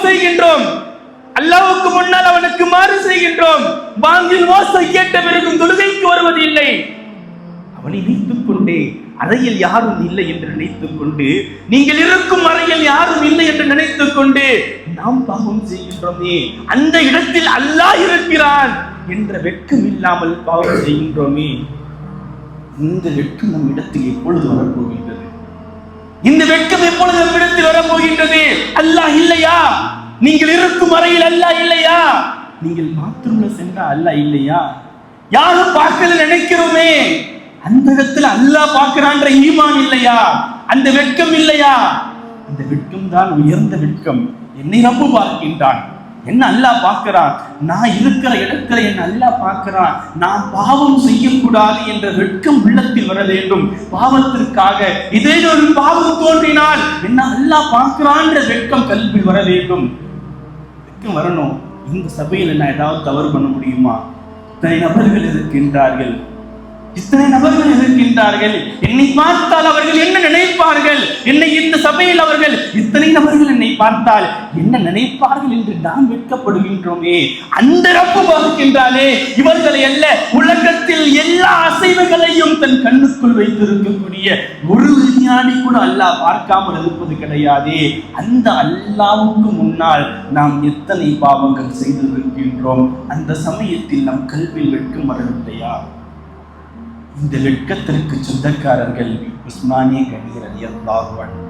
செய்கின்றோம், அல்லாஹ்வுக்கு முன்னால் அவனுக்கு மாறு செய்கின்றோம், பாங்கில் ஓசை கேட்ட பிறகும் தொழுகைக்கு வருவதில்லை. அவனை நினைத்துக் கொண்டே அறையில் யாரும் இல்லை என்று நினைத்துக் கொண்டு, நீங்கள் இருக்கும் அறையில் யாரும் இல்லை என்று நினைத்துக் கொண்டு நாம் பாவம் செய்கின்றோமே, அந்த இடத்தில் அல்லாஹ் இருக்கிறான் என்ற வெட்கம் இல்லாமல் பாவம் செய்கின்றோமே. இந்த வெட்கம் நம் இடத்தில் எப்பொழுது வரப்போகின்றது? இந்த வெட்கம் எப்பொழுது நம்மிடத்தில் வரப்போகின்றது? அல்லாஹ் இல்லையா? நீங்கள் இருக்கும் அறையில் அல்லாஹ் இல்லையா? நீங்கள் பாத்ரூம்ல சென்றா அல்லாஹ் இல்லையா? யாரும் பார்க்கல நினைக்கிறோமே, அந்த இடத்துல அல்லாஹ் பார்க்கிறான்ற ஈமான் இல்லையா? அந்த வெட்கம் இல்லையா? அந்த வெட்கம் தான் உயர்ந்த வெட்கம். என்னை ரப்பு பார்க்கின்றான், என்ன அல்லாஹ் பார்க்கிறான், நான் இருக்கிற இடத்துல என்ன அல்லாஹ் பார்க்கிறான், நான் பாவம் செய்யக்கூடாது என்ற வெட்கம் உள்ளத்தில் வர வேண்டும். பாவத்திற்காக இதே ஒரு பாவம் தோன்றினால் என்ன அல்லாஹ் பார்க்கிறான்ற வெட்கம் கல்வியில் வர வேண்டும். வெட்கம் வரணும். இந்த சபையில் நான் ஏதாவது தவறு பண்ண முடியுமா? இத்தனை நபர்கள் இருக்கின்றார்கள், இத்தனை நபர்கள் இருக்கின்றார்கள், என்னை பார்த்தால் அவர்கள் என்ன நினைப்பார்கள், என்னை இந்த சபையில் அவர்கள் இத்தனை நபர்கள் என்னை பார்த்தால் என்ன நினைப்பார்கள் என்று நாம் வெட்கப்படுகின்றோமே. அந்த ரப்பு பார்க்கின்றாலே, இவர்களை அல்ல, உலகத்தில் எல்லா அசைவுகளையும் தன் கண்ணுக்குள் வைத்திருக்கக்கூடிய ஒரு விஞ்ஞானி கூட அல்லாஹ் பார்க்காமல் இருப்பது கிடையாதே. அந்த அல்லாஹ்வுக்கு முன்னால் நாம் எத்தனை பாவங்கள் செய்திருக்கின்றோம். அந்த சமயத்தில் நம் கல்வியில் வெட்கம் வரவில்லையா? இந்த வெட்கத்திற்கு சொந்தக்காரர்கள் உஸ்மானிய கனி ரலியல்லாஹு அன்ஹு.